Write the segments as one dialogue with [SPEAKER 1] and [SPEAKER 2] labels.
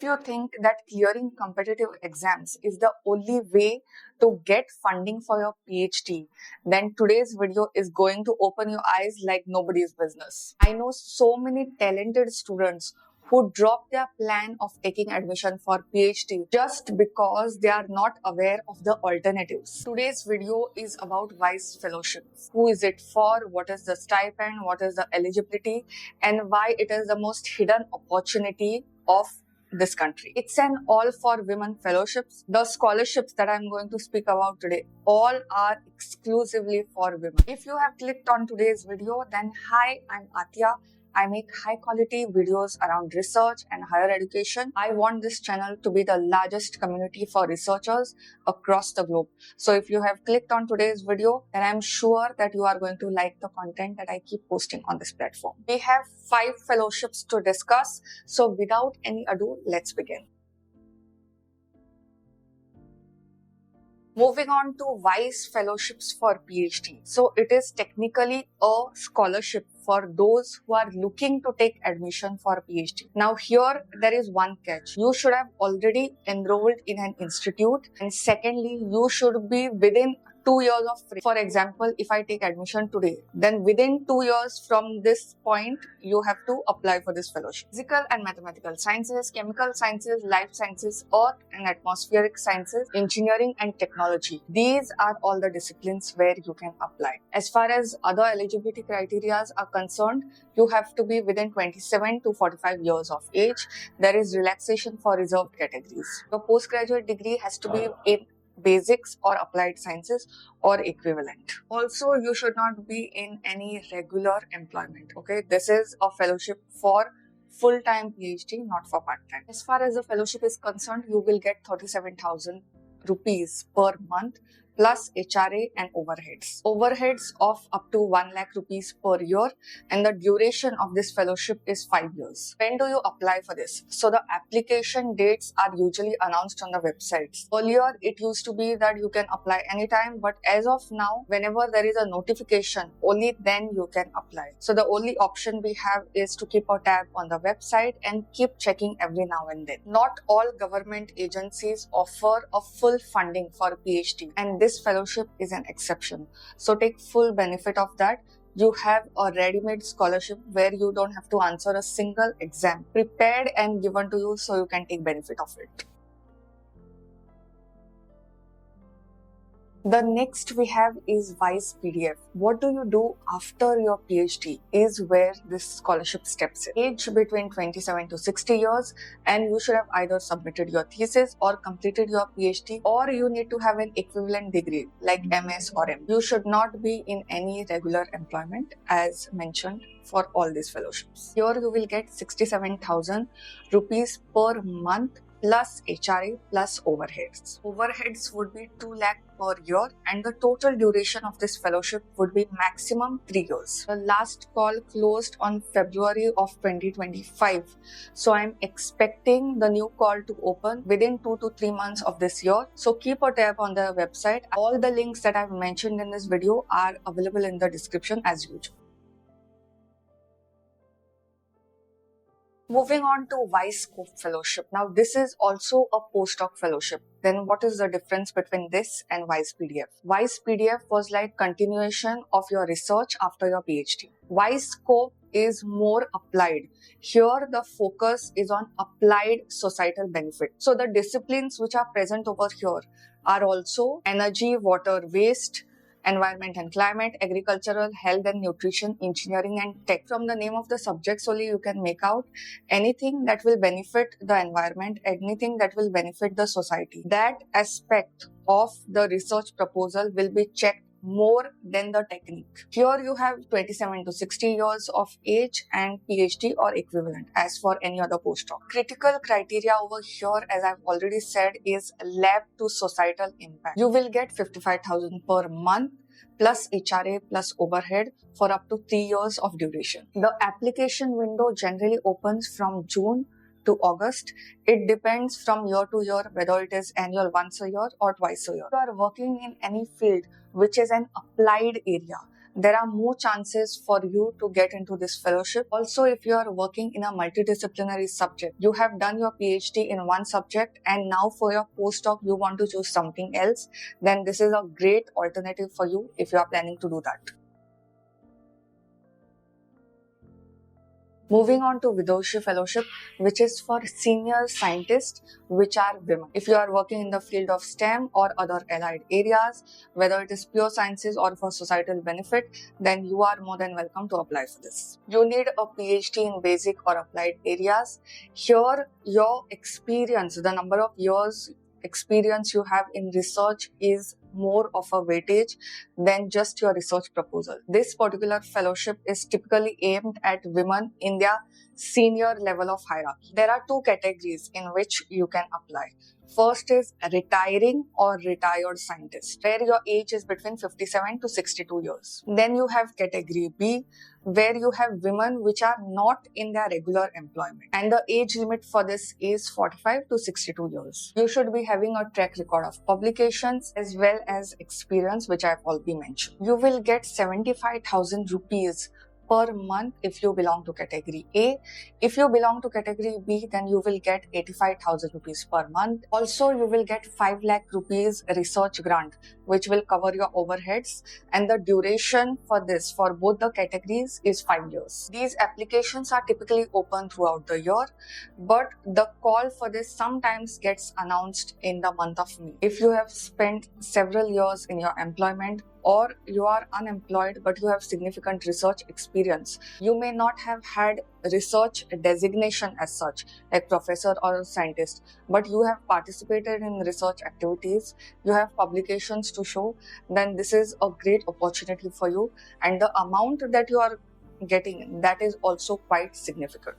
[SPEAKER 1] If you think that clearing competitive exams is the only way to get funding for your PhD, then today's video is going to open your eyes like nobody's business. I know so many talented students who drop their plan of taking admission for PhD just because they are not aware of the alternatives. Today's video is about WISE Fellowships. Who is it for? What is the stipend? What is the eligibility? And why it is the most hidden opportunity of this country. It's an all for women fellowships. The scholarships that I'm going to speak about today, all are exclusively for women. If you have clicked on today's video, then hi, I'm Atya. I make high quality videos around research and higher education. I want this channel to be the largest community for researchers across the globe. So if you have clicked on today's video, then I'm sure that you are going to like the content that I keep posting on this platform. We have 5 fellowships to discuss. So without any ado, let's begin. Moving on to WISE Fellowships for PhD. So it is technically a scholarship for those who are looking to take admission for PhD. Now here there is one catch. You should have already enrolled in an institute, and secondly, you should be within 2 years of free. For example, if I take admission today, then within 2 years from this point, you have to apply for this fellowship. Physical and mathematical sciences, chemical sciences, life sciences, earth and atmospheric sciences, engineering and technology. These are all the disciplines where you can apply. As far as other eligibility criteria are concerned, you have to be within 27 to 45 years of age. There is relaxation for reserved categories. Your postgraduate degree has to be in basics or applied sciences or equivalent. Also, you should not be in any regular employment. Okay, this is a fellowship for full-time PhD, not for part-time. As far as the fellowship is concerned, you will get 37,000 rupees per month plus HRA and overheads. Overheads of up to 1 lakh rupees per year, and the duration of this fellowship is 5 years. When do you apply for this? So the application dates are usually announced on the websites. Earlier, it used to be that you can apply anytime, but as of now, whenever there is a notification, only then you can apply. So the only option we have is to keep a tab on the website and keep checking every now and then. Not all government agencies offer a full funding for PhD, and this fellowship is an exception. So take full benefit of that. You have a ready-made scholarship where you don't have to answer a single exam, prepared and given to you so you can take benefit of it. The next we have is WISE PDF. What do you do after your PhD is where this scholarship steps in. Age between 27 to 60 years, and you should have either submitted your thesis or completed your PhD, or you need to have an equivalent degree like MS or M. You should not be in any regular employment as mentioned for all these fellowships. Here you will get 67,000 rupees per month plus HRA plus overheads. Overheads would be 2 lakh per year, and the total duration of this fellowship would be maximum 3 years. The last call closed on February of 2025. So I'm expecting the new call to open within 2 to 3 months of this year. So keep a tab on the website. All the links that I've mentioned in this video are available in the description as usual. Moving on to WISE Scope Fellowship. Now, this is also a postdoc fellowship. Then what is the difference between this and WISE PDF? WISE PDF was like continuation of your research after your PhD. WISE Scope is more applied. Here, the focus is on applied societal benefit. So the disciplines which are present over here are also energy, water, waste, environment and climate, agricultural, health and nutrition, engineering and tech. From the name of the subjects only you can make out anything that will benefit the environment, anything that will benefit the society. That aspect of the research proposal will be checked more than the technique. Here you have 27 to 60 years of age and PhD or equivalent as for any other postdoc. Critical criteria over here, as I've already said, is lab to societal impact. You will get 55,000 per month plus HRA plus overhead for up to 3 years of duration. The application window generally opens from June to August. It depends from year to year whether it is annual once a year or twice a year. If you are working in any field which is an applied area, there are more chances for you to get into this fellowship. Also, if you are working in a multidisciplinary subject, you have done your PhD in one subject and now for your postdoc you want to choose something else, then this is a great alternative for you if you are planning to do that. Moving on to Vidurshi Fellowship, which is for senior scientists, which are women. If you are working in the field of STEM or other allied areas, whether it is pure sciences or for societal benefit, then you are more than welcome to apply for this. You need a PhD in basic or applied areas. Here, your experience, the number of years experience you have in research is more of a weightage than just your research proposal. This particular fellowship is typically aimed at women in their senior level of hierarchy. There are two categories in which you can apply. First is retiring or retired scientist, where your age is between 57 to 62 years. Then you have category B, where you have women which are not in their regular employment. And the age limit for this is 45 to 62 years. You should be having a track record of publications as well as experience, which I have already mentioned. You will get 75,000 rupees per month if you belong to category A. If you belong to category B, then you will get 85,000 rupees per month. Also, you will get 5 lakh rupees research grant, which will cover your overheads. And the duration for this, for both the categories, is 5 years. These applications are typically open throughout the year, but the call for this sometimes gets announced in the month of May. If you have spent several years in your employment, or you are unemployed but you have significant research experience, you may not have had research designation as such, like professor or scientist, but you have participated in research activities, you have publications to show, then this is a great opportunity for you, and the amount that you are getting, that is also quite significant.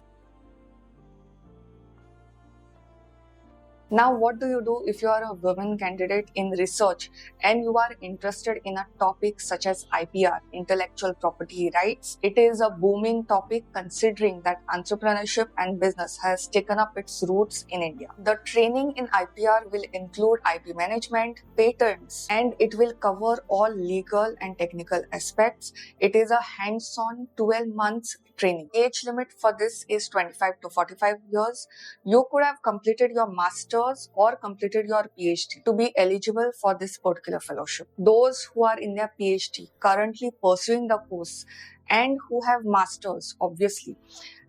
[SPEAKER 1] Now, what do you do if you are a women candidate in research and you are interested in a topic such as IPR, intellectual property rights? It is a booming topic considering that entrepreneurship and business has taken up its roots in India. The training in IPR will include IP management, patents, and it will cover all legal and technical aspects. It is a hands-on 12 months training. Age limit for this is 25 to 45 years. You could have completed your master's or completed your PhD to be eligible for this particular fellowship. Those who are in their PhD currently pursuing the course and who have masters, obviously,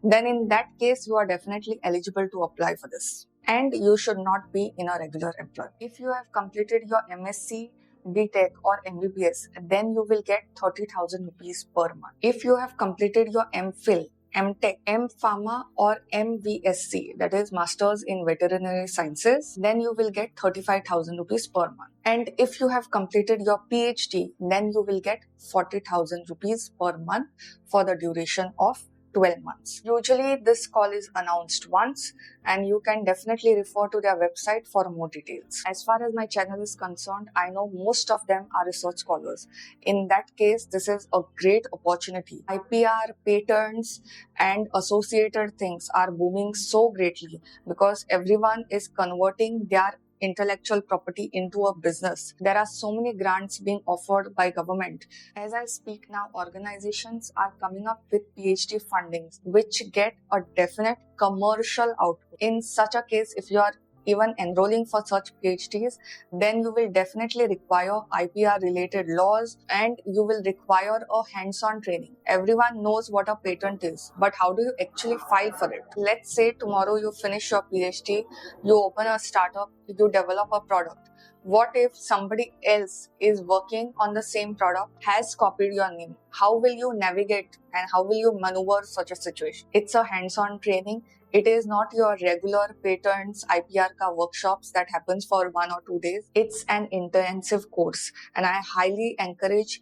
[SPEAKER 1] then in that case you are definitely eligible to apply for this. And you should not be in a regular employment. If you have completed your MSc, BTech or MBBS, then you will get 30,000 rupees per month. If you have completed your MPhil, MTech, M-Pharma or MVSC, that is Masters in Veterinary Sciences, then you will get 35,000 rupees per month. And if you have completed your PhD, then you will get 40,000 rupees per month for the duration of 12 months. Usually this call is announced once and you can definitely refer to their website for more details. As far as my channel is concerned, I know most of them are research scholars. In that case, this is a great opportunity. IPR, patents and associated things are booming so greatly because everyone is converting their intellectual property into a business. There are so many grants being offered by government. As I speak now, organizations are coming up with PhD fundings which get a definite commercial output. In such a case, if you are even enrolling for such PhDs, then you will definitely require IPR related laws and you will require a hands-on training. Everyone knows what a patent is, but how do you actually file for it? Let's say tomorrow you finish your PhD, you open a startup, you develop a product. What if somebody else is working on the same product, has copied your name? How will you navigate and how will you maneuver such a situation? It's a hands-on training. It is not your regular patents, IPR ka workshops that happens for 1 or 2 days. It's an intensive course and I highly encourage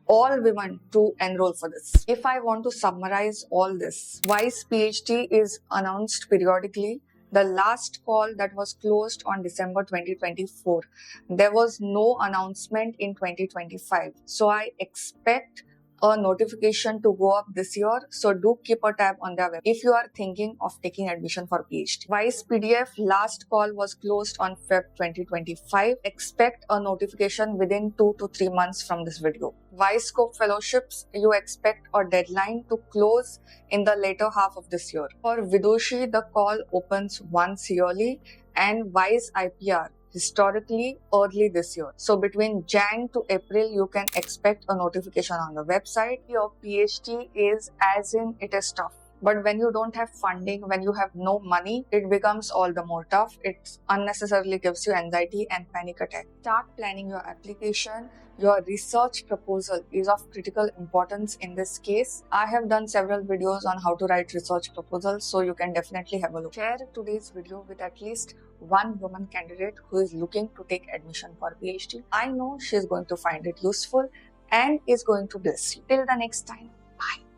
[SPEAKER 1] all women to enroll for this. If I want to summarize all this, WISE PhD is announced periodically. The last call that was closed on December 2024. There was no announcement in 2025. So I expect a notification to go up this year, so do keep a tab on their web if you are thinking of taking admission for PhD. Wise PDF last call was closed on Feb 2025. Expect a notification within 2 to 3 months from this video. Wise Scope Fellowships, you expect a deadline to close in the later half of this year. For Vidushi, the call opens once yearly, and Wise IPR historically early this year. So between Jan to April, you can expect a notification on the website. Your PhD is as in it is tough. But when you don't have funding, when you have no money, it becomes all the more tough. It unnecessarily gives you anxiety and panic attack. Start planning your application. Your research proposal is of critical importance in this case. I have done several videos on how to write research proposals, so you can definitely have a look. Share today's video with at least one woman candidate who is looking to take admission for PhD. I know she is going to find it useful and is going to bless you. Till the next time, bye.